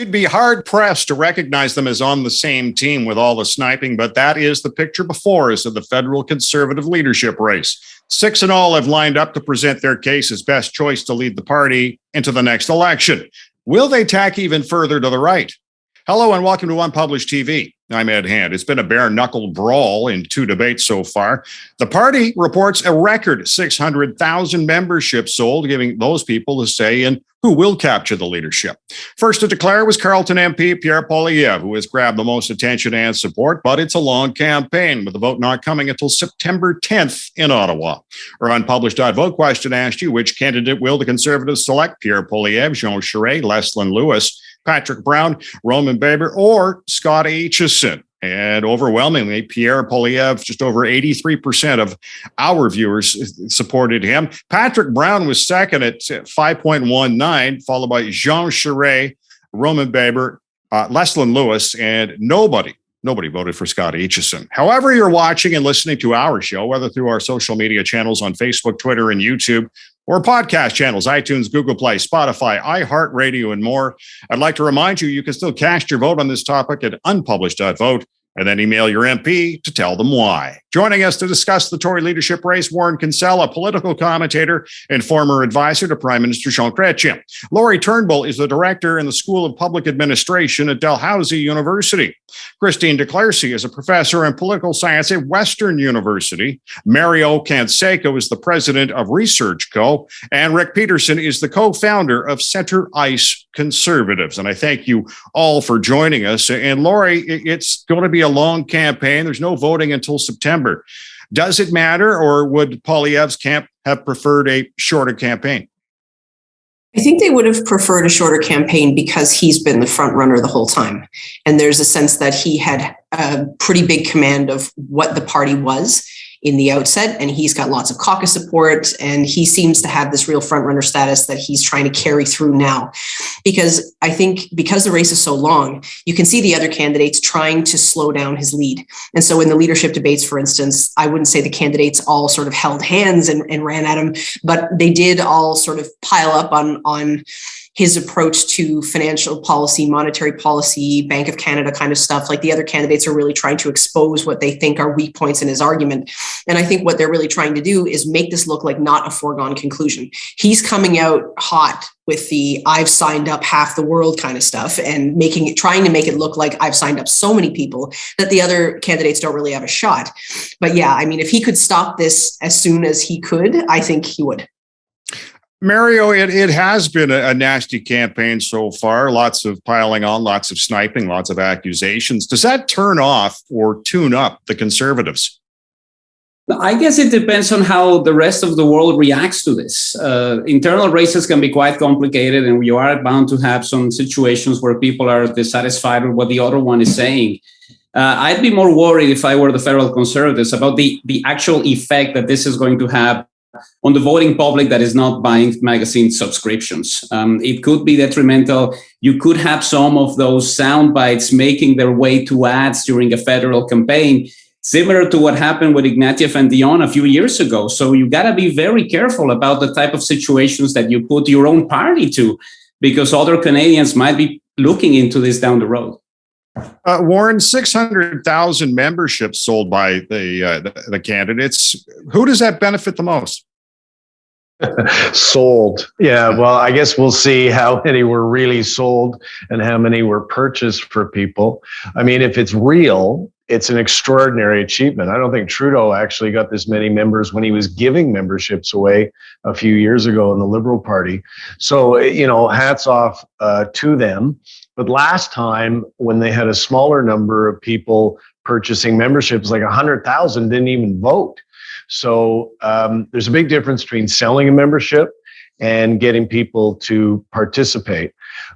You'd be hard-pressed to recognize them as on the same team with all the sniping, but that is the picture before us of the federal Conservative leadership race. 6 in all have lined up to present their case as best choice to lead the party into the next election. Will they tack even further to the right? Hello and welcome to Unpublished TV. I'm Ed Hand. It's been a bare-knuckle brawl in 2 debates so far. The party reports a record 600,000 memberships sold, giving those people a say in who will capture the leadership. First to declare was Carleton MP Pierre Poilievre, who has grabbed the most attention and support, but it's a long campaign, with the vote not coming until September 10th in Ottawa. Our Unpublished Vote question asked you, which candidate will the Conservatives select? Pierre Poilievre, Charest, Leslyn Lewis, Patrick Brown, Roman Baber, or Scott Aitchison. And overwhelmingly, Pierre Poilievre, just over 83% of our viewers supported him. Patrick Brown was second at 5.19, followed by Charest, Roman Baber, Leslyn Lewis, and nobody voted for Scott Aitchison. However you're watching and listening to our show, whether through our social media channels on Facebook, Twitter, and YouTube, or podcast channels, iTunes, Google Play, Spotify, iHeartRadio, and more, I'd like to remind you, you can still cast your vote on this topic at unpublished.vote and then email your MP to tell them why. Joining us to discuss the Tory leadership race, Warren Kinsella, political commentator and former advisor to Prime Minister Pierre Chretien. Laurie Tumbull is the director in the School of Public Administration at Dalhousie University. Christine de Clercy is a professor in political science at Western University. Mario Canseco is the president of Research Co. And Rick Peterson is the co-founder of Center Ice Conservatives. And I thank you all for joining us. And Laurie, it's going to be a long campaign. There's no voting until September. Does it matter, or would Poilievre's camp have preferred a shorter campaign? I think they would have preferred a shorter campaign because he's been the front runner the whole time. And there's a sense that he had a pretty big command of what the party was in the outset, and he's got lots of caucus support, and he seems to have this real front runner status that he's trying to carry through now. Because I think because the race is so long, you can see the other candidates trying to slow down his lead. And so in the leadership debates, for instance, I wouldn't say the candidates all sort of held hands and ran at him, but they did all sort of pile up on his approach to financial policy, monetary policy, Bank of Canada kind of stuff. Like, the other candidates are really trying to expose what they think are weak points in his argument. And I think what they're really trying to do is make this look like not a foregone conclusion. He's coming out hot with the I've signed up half the world kind of stuff and trying to make it look like I've signed up so many people that the other candidates don't really have a shot. But yeah, I mean, if he could stop this as soon as he could, I think he would. Mario, it has been a nasty campaign so far. Lots of piling on, lots of sniping, lots of accusations. Does that turn off or tune up the Conservatives? I guess it depends on how the rest of the world reacts to this. Internal races can be quite complicated, and you are bound to have some situations where people are dissatisfied with what the other one is saying. I'd be more worried if I were the federal Conservatives about the actual effect that this is going to have on the voting public that is not buying magazine subscriptions. It could be detrimental. You could have some of those sound bites making their way to ads during a federal campaign, similar to what happened with Ignatieff and Dion a few years ago. So you got to be very careful about the type of situations that you put your own party to, because other Canadians might be looking into this down the road. Warren, 600,000 memberships sold by the candidates. Who does that benefit the most? Sold. Yeah, well, I guess we'll see how many were really sold and how many were purchased for people. I mean, if it's real, it's an extraordinary achievement. I don't think Trudeau actually got this many members when he was giving memberships away a few years ago in the Liberal Party. So, hats off to them. But last time, when they had a smaller number of people purchasing memberships, like 100,000 didn't even vote. So there's a big difference between selling a membership and getting people to participate.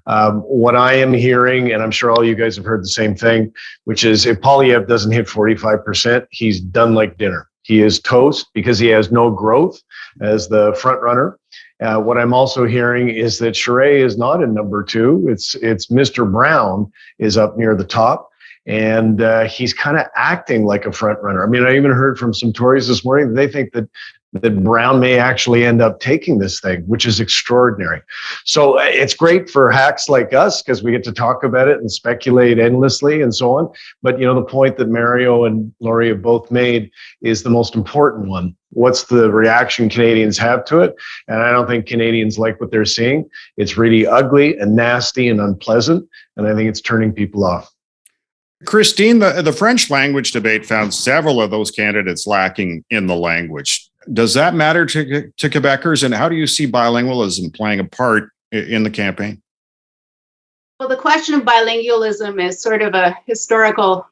What I am hearing, and I'm sure all you guys have heard the same thing, which is if Poilievre doesn't hit 45%, he's done like dinner. He is toast because he has no growth as the front runner. What I'm also hearing is that Charest is not in number 2. It's Mr. Brown is up near the top, and he's kind of acting like a front runner. I mean, I even heard from some Tories this morning that they think that that Brown may actually end up taking this thing, which is extraordinary. So it's great for hacks like us because we get to talk about it and speculate endlessly and so on. But, the point that Mario and Laurie have both made is the most important one. What's the reaction Canadians have to it? And I don't think Canadians like what they're seeing. It's really ugly and nasty and unpleasant. And I think it's turning people off. Christine, the French language debate found several of those candidates lacking in the language. Does that matter to Quebecers? And how do you see bilingualism playing a part in the campaign? Well, the question of bilingualism is sort of a historical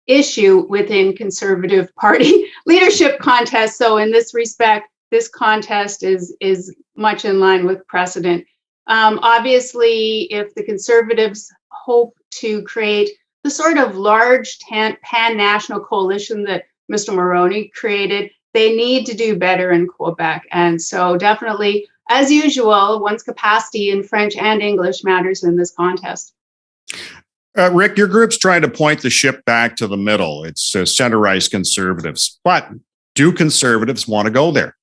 issue within Conservative Party leadership contests. So in this respect, this contest is much in line with precedent. Obviously, if the Conservatives hope to create the sort of large pan-national coalition that Mr. Mulroney created, they need to do better in Quebec. And so definitely, as usual, one's capacity in French and English matters in this contest. Rick, your group's trying to point the ship back to the middle. It's center-right Conservatives. But do Conservatives want to go there?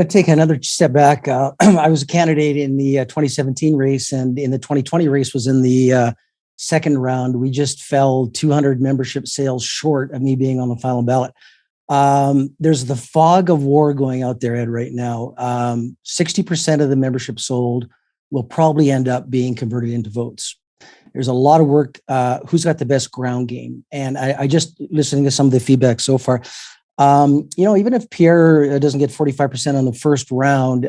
Take another step back. I was a candidate in the 2017 race, and in the 2020 race was in the second round. We just fell 200 membership sales short of me being on the final ballot. There's the fog of war going out there, Ed, right now. 60% of the membership sold will probably end up being converted into votes. There's a lot of work. Who's got the best ground game? And I just listening to some of the feedback so far. Even if Pierre doesn't get 45% on the first round,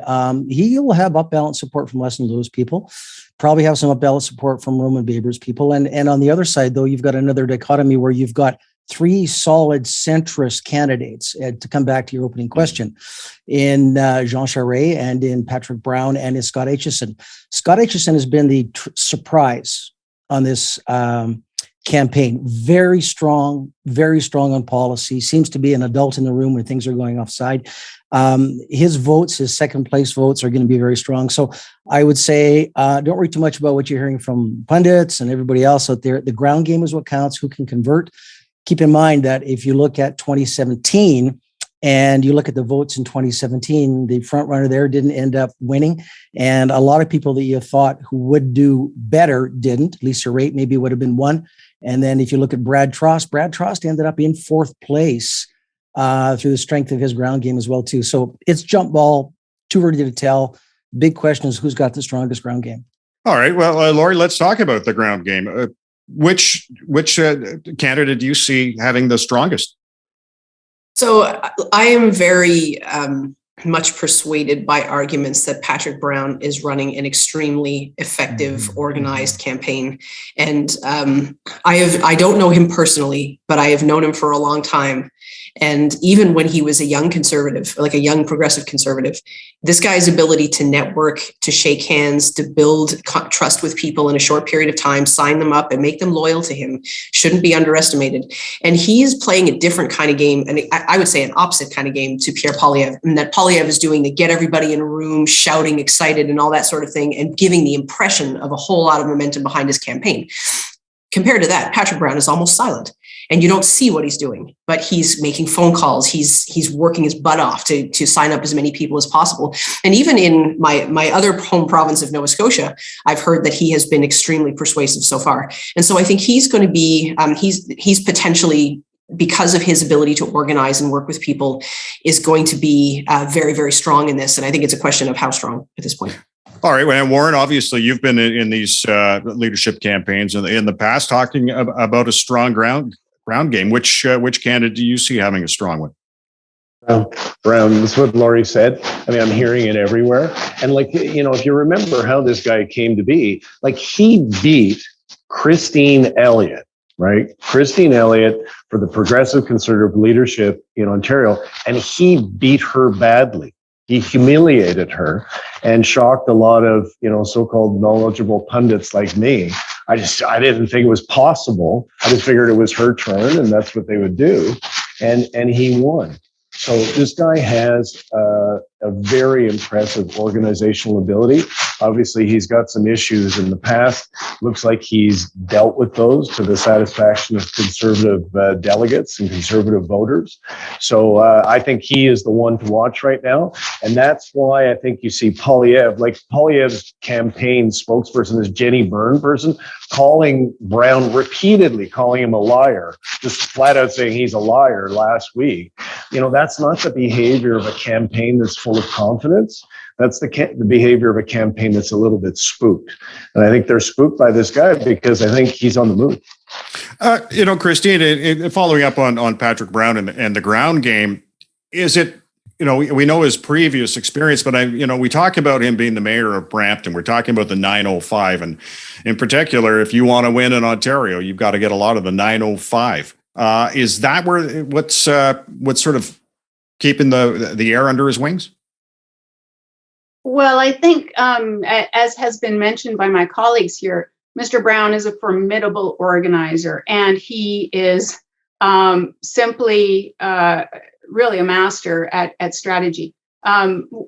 he will have up-ballot support from Leslyn Lewis people, probably have some up-ballot support from Roman Baber's people. And on the other side, though, you've got another dichotomy where you've got three solid centrist candidates, to come back to your opening question, in Jean Charest and in Patrick Brown and in Scott Aitchison. Scott Aitchison has been the surprise on this campaign. Very strong on policy, seems to be an adult in the room when things are going offside. His votes, his second place votes, are going to be very strong. So I would say, don't worry too much about what you're hearing from pundits and everybody else out there. The ground game is what counts, who can convert. Keep in mind that if you look at 2017 and you look at the votes in 2017, the front runner there didn't end up winning. And a lot of people that you thought who would do better didn't. Lisa Raitt maybe would have been one. And then if you look at Brad Trost ended up in fourth place through the strength of his ground game as well, too. So it's jump ball, too early to tell. Big question is who's got the strongest ground game. All right. Well, Laurie, let's talk about the ground game. Which candidate do you see having the strongest? So I am very much persuaded by arguments that Patrick Brown is running an extremely effective, organized campaign. And I don't know him personally, but I have known him for a long time. And even when he was a young conservative, like a young progressive conservative, this guy's ability to network, to shake hands, to build trust with people in a short period of time, sign them up and make them loyal to him shouldn't be underestimated. And he is playing a different kind of game. And I would say an opposite kind of game to Pierre Poilievre, and that Poilievre is doing to get everybody in a room shouting, excited and all that sort of thing, and giving the impression of a whole lot of momentum behind his campaign. Compared to that, Patrick Brown is almost silent. And you don't see what he's doing, but he's making phone calls. He's working his butt off to sign up as many people as possible. And even in my other home province of Nova Scotia, I've heard that he has been extremely persuasive so far. And so I think he's going to be, he's potentially, because of his ability to organize and work with people, is going to be very, very strong in this. And I think it's a question of how strong at this point. All right. Well, Warren, obviously you've been in these leadership campaigns in the past talking about a strong ground game. Which candidate do you see having a strong one? Brown, that's what Laurie said. I mean, I'm hearing it everywhere. And if you remember how this guy came to be, he beat Christine Elliott, right? Christine Elliott for the progressive conservative leadership in Ontario. And he beat her badly. He humiliated her and shocked a lot of, so-called knowledgeable pundits like me. I didn't think it was possible. I just figured it was her turn and that's what they would do. And he won. So this guy has a very impressive organizational ability. Obviously, he's got some issues in the past. Looks like he's dealt with those to the satisfaction of conservative delegates and conservative voters. So I think he is the one to watch right now. And that's why I think you see Poilievre, like Poilievre's campaign spokesperson, this Jenny Byrne person, calling Brown repeatedly, calling him a liar, just flat out saying he's a liar last week. You know, that's not the behavior of a campaign that's full of confidence. That's the behavior of a campaign that's a little bit spooked. And I think they're spooked by this guy because I think he's on the move. Christine, following up on Patrick Brown and the ground game, is it, we know his previous experience, but we talk about him being the mayor of Brampton. We're talking about the 905. And in particular, if you want to win in Ontario, you've got to get a lot of the 905. Is that what's sort of keeping the air under his wings? Well, I think, as has been mentioned by my colleagues here, Mr. Brown is a formidable organizer, and he is simply really a master at strategy.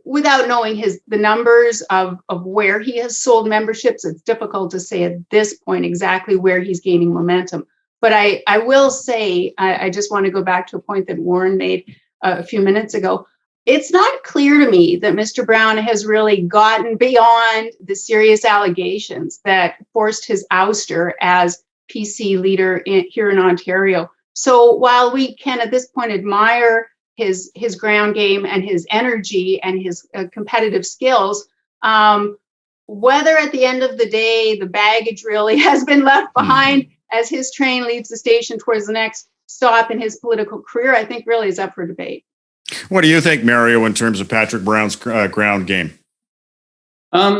Without knowing the numbers of where he has sold memberships, it's difficult to say at this point exactly where he's gaining momentum. But I will say, I just want to go back to a point that Warren made a few minutes ago. It's not clear to me that Mr. Brown has really gotten beyond the serious allegations that forced his ouster as PC leader here in Ontario. So while we can at this point admire his ground game and his energy and his competitive skills, whether at the end of the day the baggage really has been left behind as his train leaves the station towards the next stop in his political career, I think really is up for debate. What do you think, Mario, in terms of Patrick Brown's ground game?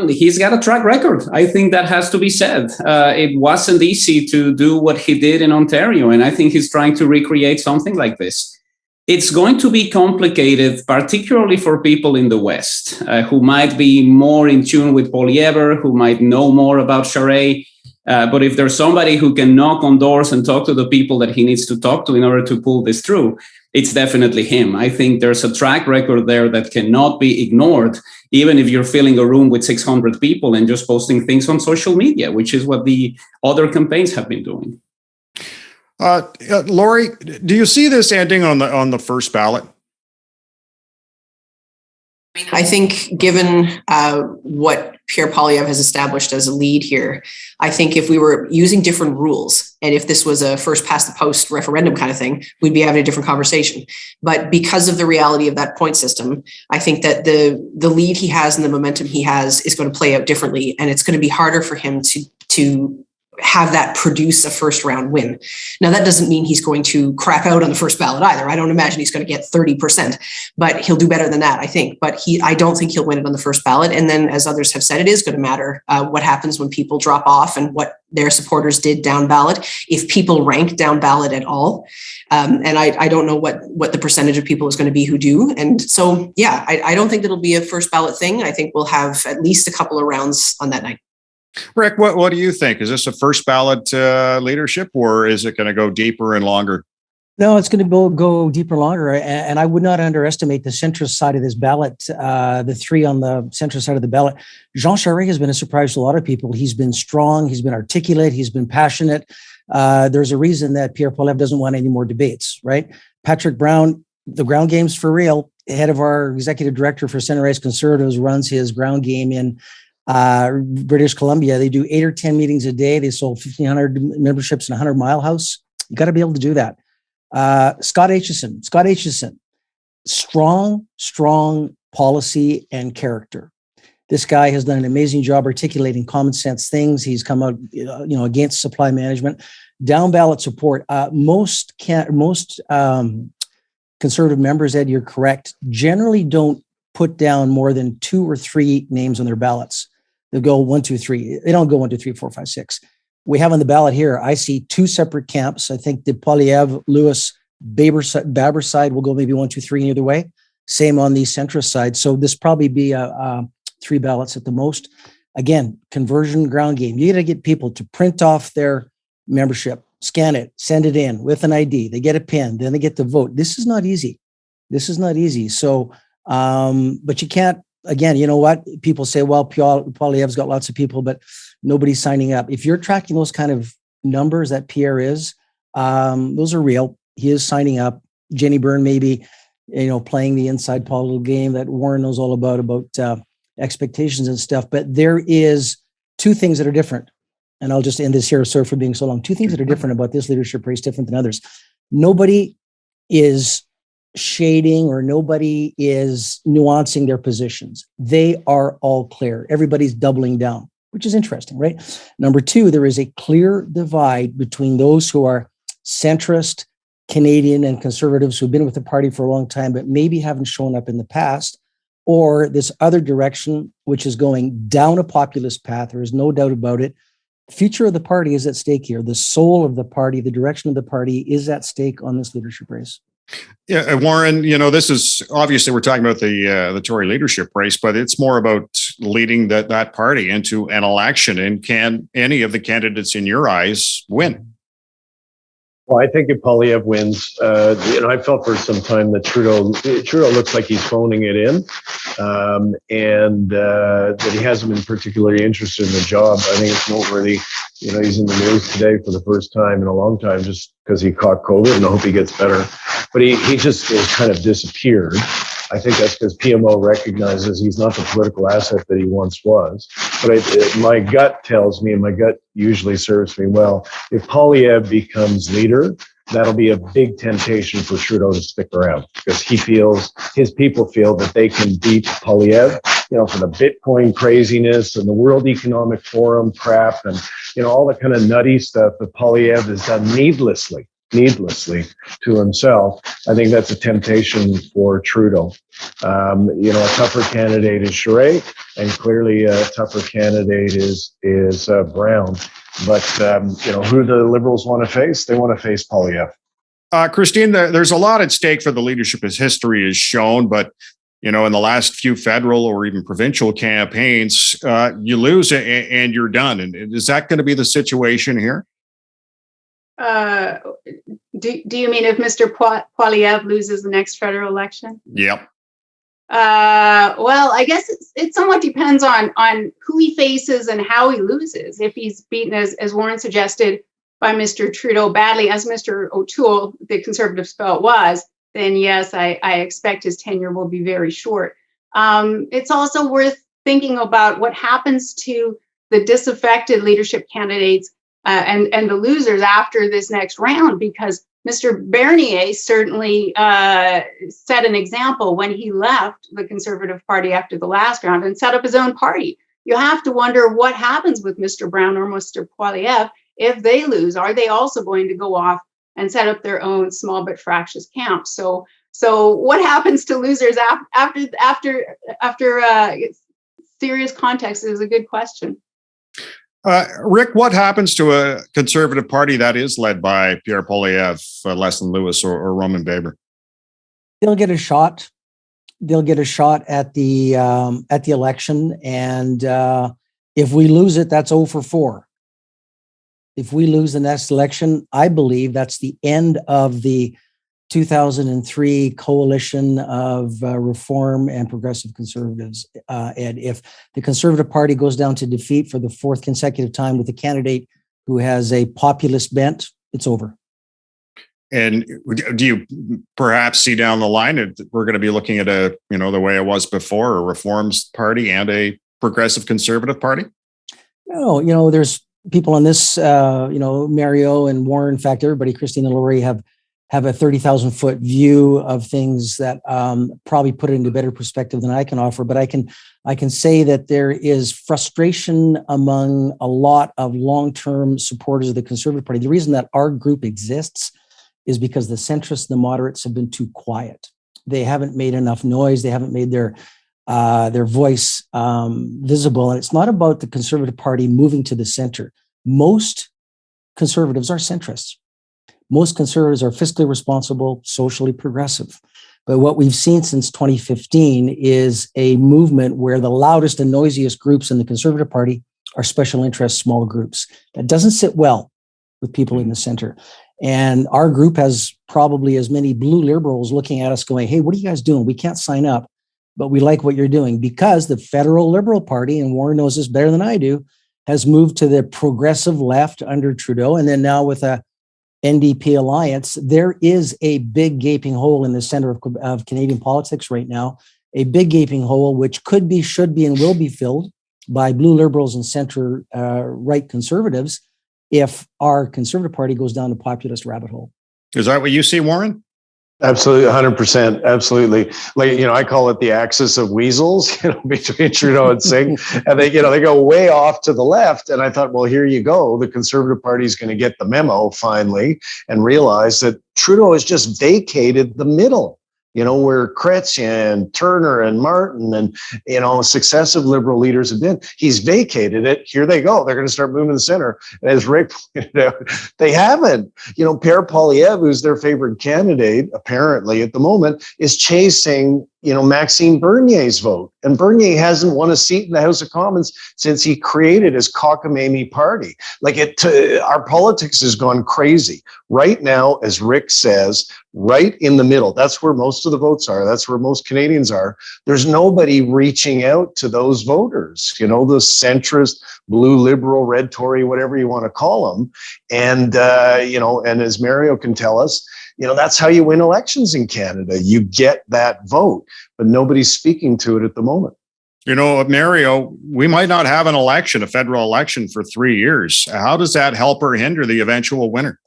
He's got a track record. I think that has to be said. It wasn't easy to do what he did in Ontario, and I think he's trying to recreate something like this. It's going to be complicated, particularly for people in the West who might be more in tune with Poilievre, who might know more about Charest. But if there's somebody who can knock on doors and talk to the people that he needs to talk to in order to pull this through, it's definitely him. I think there's a track record there that cannot be ignored, even if you're filling a room with 600 people and just posting things on social media, which is what the other campaigns have been doing. Lori, do you see this ending on the first ballot? I think given what Pierre Poilievre has established as a lead here, I think if we were using different rules and if this was a first past the post referendum kind of thing, we'd be having a different conversation. But because of the reality of that point system, I think that the lead he has and the momentum he has is going to play out differently. And it's going to be harder for him to have that produce a first round win. Now, that doesn't mean he's going to crap out on the first ballot either. I don't imagine he's going to get 30%, but he'll do better than that, I think. But I don't think he'll win it on the first ballot. And then, as others have said, it is going to matter what happens when people drop off and what their supporters did down ballot, if people rank down ballot at all. And I don't know what the percentage of people is going to be who do. And so, yeah, I don't think it'll be a first ballot thing. I think we'll have at least a couple of rounds on that night. Rick, what do you think? Is this a first ballot leadership, or is it going to go deeper and longer? No, it's going to go deeper, longer. And I would not underestimate the centrist side of this ballot, the three on the centrist side of the ballot. Jean Charest has been a surprise to a lot of people. He's been strong. He's been articulate. He's been passionate. There's a reason that Pierre Poilievre doesn't want any more debates, right? Patrick Brown, the ground game's for real. Head of our executive director for Center-Right Conservatives runs his ground game in British Columbia. They do 8 or 10 meetings a day. They sold 1,500 memberships in a 100-mile house. You got to be able to do that. Scott Aitchison, strong policy and character. This guy has done an amazing job articulating common sense things. He's come out, against supply management, down ballot support. Most conservative members, Ed, you're correct, generally don't put down more than 2 or 3 names on their ballots. They'll go 1, 2, 3. They don't go 1, 2, 3, 4, 5, 6. We have on the ballot here, I see 2 separate camps. I think the Poilievre, Lewis, Baber side will go maybe 1, 2, 3 either way. Same on the centrist side. So this probably be 3 ballots at the most. Again, conversion ground game. You got to get people to print off their membership, scan it, send it in with an ID. They get a pin, then they get to vote. This is not easy. So But you can't, again, you know what? People say, well, Poilievre's got lots of people, but nobody's signing up. If you're tracking those kind of numbers that Pierre is, those are real. He is signing up. Jenny Byrne maybe, playing the inside political game that Warren knows all about expectations and stuff. But there is two things that are different. And I'll just end this here. Sorry for being so long. Two things that are different about this leadership race, different than others. Nobody is shading or nobody is nuancing their positions. They are all clear. Everybody's doubling down, which is interesting, right? Number two, there is a clear divide between those who are centrist, Canadian, and conservatives who've been with the party for a long time, but maybe haven't shown up in the past, or this other direction, which is going down a populist path. There is no doubt about it. The future of the party is at stake here. The soul of the party, the direction of the party is at stake on this leadership race. Yeah, Warren, this is obviously we're talking about the Tory leadership race, but it's more about leading that party into an election. And can any of the candidates in your eyes win? Well, I think if Poilievre wins, I felt for some time that Trudeau looks like he's phoning it in, and that he hasn't been particularly interested in the job. I think it's noteworthy. He's in the news today for the first time in a long time just because he caught COVID, and I hope he gets better. But he just has kind of disappeared. I think that's because PMO recognizes he's not the political asset that he once was. But my gut tells me, and my gut usually serves me well, if Poilievre becomes leader, that'll be a big temptation for Trudeau to stick around because his people feel that they can beat Poilievre, for the Bitcoin craziness and the World Economic Forum crap and, all the kind of nutty stuff that Poilievre has done needlessly to himself. I think that's a temptation for Trudeau. A tougher candidate is Charest, and clearly a tougher candidate is Brown. But who the Liberals want to face? They want to face Poilievre. Christine, there's a lot at stake for the leadership as history has shown, but in the last few federal or even provincial campaigns, you lose and you're done. And is that going to be the situation here? Do you mean if Mr. Poilievre loses the next federal election? Yep. Well, I guess it somewhat depends on who he faces and how he loses. If he's beaten, as Warren suggested, by Mr. Trudeau badly, as Mr. O'Toole, the Conservatives felt was, then yes, I expect his tenure will be very short. It's also worth thinking about what happens to the disaffected leadership candidates and the losers after this next round, because Mr. Bernier certainly set an example when he left the Conservative Party after the last round and set up his own party. You have to wonder what happens with Mr. Brown or Mr. Poilievre if they lose. Are they also going to go off and set up their own small but fractious camp? So what happens to losers after serious context is a good question. Rick, what happens to a Conservative Party that is led by Pierre Poilievre, Leslyn Lewis, or Roman Baber? They'll get a shot. They'll get a shot at the election, and if we lose it, that's 0 for 4. If we lose the next election, I believe that's the end of the 2003 coalition of reform and progressive conservatives. And if the Conservative Party goes down to defeat for the 4th consecutive time with a candidate who has a populist bent, it's over. And do you perhaps see down the line that we're going to be looking at the way it was before, a Reforms Party and a Progressive Conservative Party? No, there's people on this, Mario and Warren, in fact, everybody, Christine and Laurie, have a 30,000-foot view of things that probably put it into better perspective than I can offer. But I can say that there is frustration among a lot of long-term supporters of the Conservative Party. The reason that our group exists is because the centrists and the moderates have been too quiet. They haven't made enough noise. They haven't made their voice visible. And it's not about the Conservative Party moving to the center. Most conservatives are centrists. Most conservatives are fiscally responsible, socially progressive. But what we've seen since 2015 is a movement where the loudest and noisiest groups in the Conservative Party are special interest small groups. That doesn't sit well with people in the center. And our group has probably as many blue liberals looking at us going, hey, what are you guys doing? We can't sign up. but we like what you're doing because the federal Liberal Party, and Warren knows this better than I do, has moved to the progressive left under Trudeau. And then now with a NDP alliance, there is a big gaping hole in the center of Canadian politics right now, a big gaping hole which could be, should be, and will be filled by blue Liberals and center right Conservatives if our Conservative Party goes down the populist rabbit hole. Is that what you see, Warren? Absolutely, 100%. Absolutely. Like, I call it the axis of weasels, between Trudeau and Singh. And they go way off to the left. And I thought, well, here you go. The Conservative Party is going to get the memo finally and realize that Trudeau has just vacated the middle. Where Chretien, Turner, and Martin, and, successive Liberal leaders have been. He's vacated it. Here they go. They're going to start moving to the center. And as Rick pointed out, they haven't. Pierre Poilievre, who's their favorite candidate, apparently at the moment, is chasing, Maxime Bernier's vote. And Bernier hasn't won a seat in the House of Commons since he created his cockamamie party. Our politics has gone crazy. Right now, as Rick says, right in the middle, that's where most of the votes are. That's where most Canadians are. There's nobody reaching out to those voters, the centrist, blue Liberal, red Tory, whatever you want to call them. And, and as Mario can tell us, that's how you win elections in Canada. You get that vote, but nobody's speaking to it at the moment. Mario, we might not have an election, a federal election, for 3 years. How does that help or hinder the eventual winner?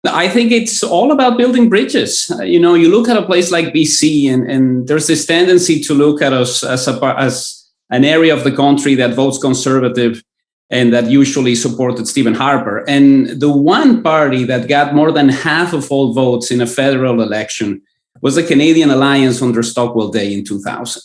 I think it's all about building bridges. You look at a place like BC, and there's this tendency to look at us as an area of the country that votes Conservative and that usually supported Stephen Harper. And the one party that got more than half of all votes in a federal election was the Canadian Alliance under Stockwell Day in 2000.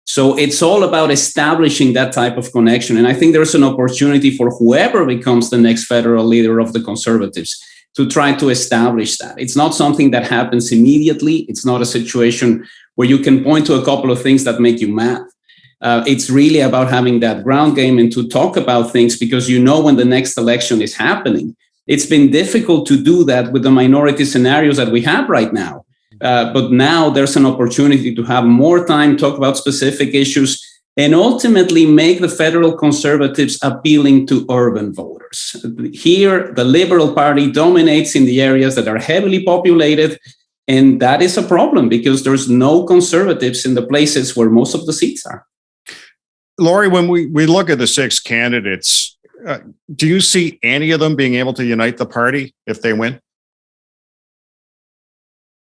So it's all about establishing that type of connection. And I think there's an opportunity for whoever becomes the next federal leader of the Conservatives to try to establish that. It's not something that happens immediately. It's not a situation where you can point to a couple of things that make you mad. It's really about having that ground game and to talk about things because when the next election is happening. It's been difficult to do that with the minority scenarios that we have right now. But now there's an opportunity to have more time, talk about specific issues, and ultimately make the federal Conservatives appealing to urban voters. Here, the Liberal Party dominates in the areas that are heavily populated, and that is a problem because there's no Conservatives in the places where most of the seats are. Laurie, when we look at the 6 candidates, do you see any of them being able to unite the party if they win?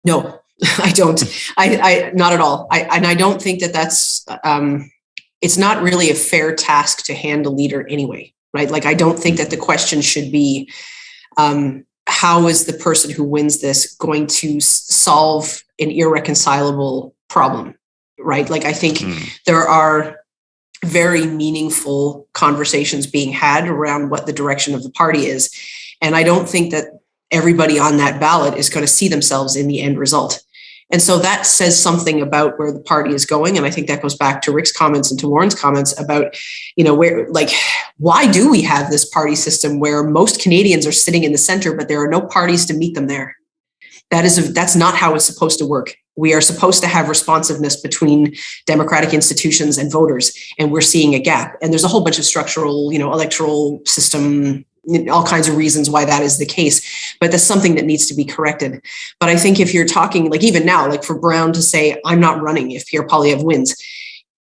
No, I don't. I not at all. I don't think that's. It's not really a fair task to hand a leader anyway, right? I don't think that the question should be, how is the person who wins this going to solve an irreconcilable problem, right? I think there are very meaningful conversations being had around what the direction of the party is. And I don't think that everybody on that ballot is going to see themselves in the end result. And so that says something about where the party is going. And I think that goes back to Rick's comments and to Warren's comments about, why do we have this party system where most Canadians are sitting in the center, but there are no parties to meet them there? That's not how it's supposed to work. We are supposed to have responsiveness between democratic institutions and voters, and we're seeing a gap. And there's a whole bunch of structural, electoral system, all kinds of reasons why that is the case, but that's something that needs to be corrected. But I think if you're talking, even now, for Brown to say, I'm not running if Pierre Poilievre wins,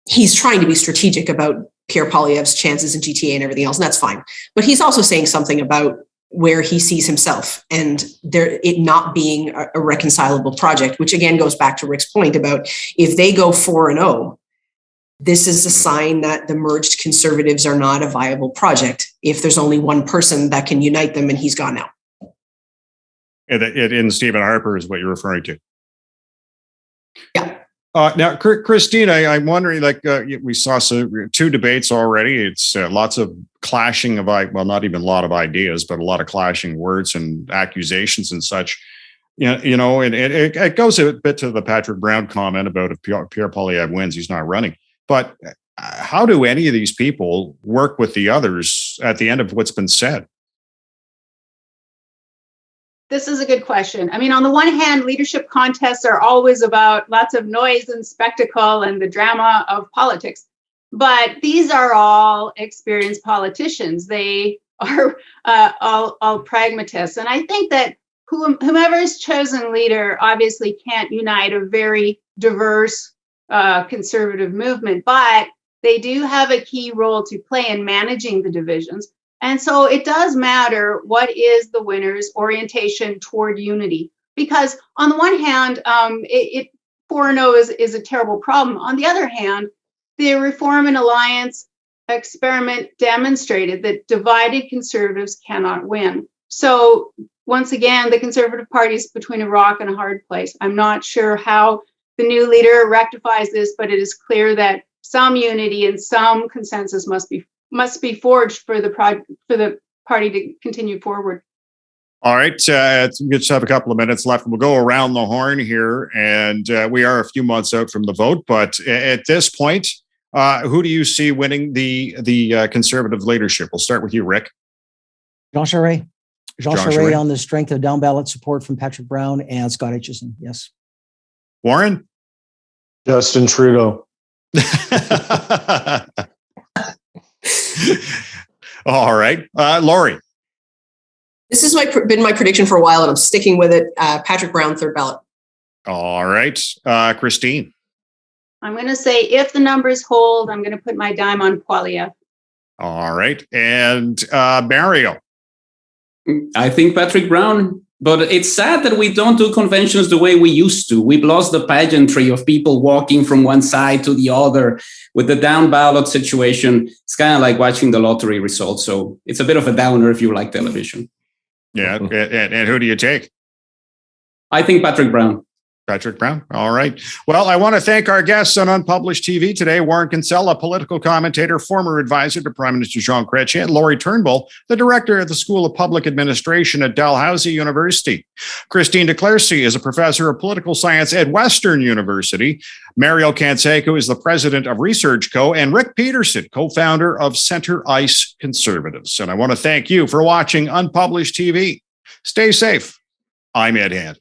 he's trying to be strategic about Pierre Poilievre's chances in GTA and everything else, and that's fine. But he's also saying something about where he sees himself and it not being a reconcilable project, which again goes back to Rick's point about if they go 4-0, this is a sign that the merged Conservatives are not a viable project if there's only one person that can unite them and he's gone now. In Stephen Harper is what you're referring to. Yeah. Now, Christine, I'm wondering, we saw 2 debates already. It's lots of clashing of, not even a lot of ideas, but a lot of clashing words and accusations and such. And it goes a bit to the Patrick Brown comment about if Pierre Poilievre wins, he's not running. But how do any of these people work with the others at the end of what's been said? this is a good question. I mean, on the one hand, leadership contests are always about lots of noise and spectacle and the drama of politics. But these are all experienced politicians. They are all pragmatists. And I think that whomever is chosen leader obviously can't unite a very diverse conservative movement, but they do have a key role to play in managing the divisions. And so it does matter what is the winner's orientation toward unity. Because on the one hand, 4-0 is a terrible problem. On the other hand, the Reform and Alliance experiment demonstrated that divided conservatives cannot win. So once again, the Conservative Party is between a rock and a hard place. I'm not sure how the new leader rectifies this, but it is clear that some unity and some consensus must be forged for the party to continue forward. All right, we just have a couple of minutes left. We'll go around the horn here, and we are a few months out from the vote. But at this point, who do you see winning the Conservative leadership? We'll start with you, Rick. Jean Charest. Jean Charest on the strength of down ballot support from Patrick Brown and Scott Aitchison. Yes. Warren? Justin Trudeau. All right. Lori? This has been my prediction for a while, and I'm sticking with it. Patrick Brown, third ballot. All right. Christine? I'm going to say if the numbers hold, I'm going to put my dime on Poilievre. All right. And Mario? I think Patrick Brown, but it's sad that we don't do conventions the way we used to. We've lost the pageantry of people walking from one side to the other with the down ballot situation. It's kind of like watching the lottery results. So it's a bit of a downer if you like television. Yeah. And who do you take? I think Patrick Brown. Patrick Brown. All right. Well, I want to thank our guests on Unpublished TV today, Warren Kinsella, political commentator, former advisor to Prime Minister Jean Chretien, and Lori Turnbull, the director of the School of Public Administration at Dalhousie University. Christine de Clercy is a professor of political science at Western University. Mario Canseco is the president of Research Co. and Rick Peterson, co-founder of Center Ice Conservatives. And I want to thank you for watching Unpublished TV. Stay safe. I'm Ed Hand.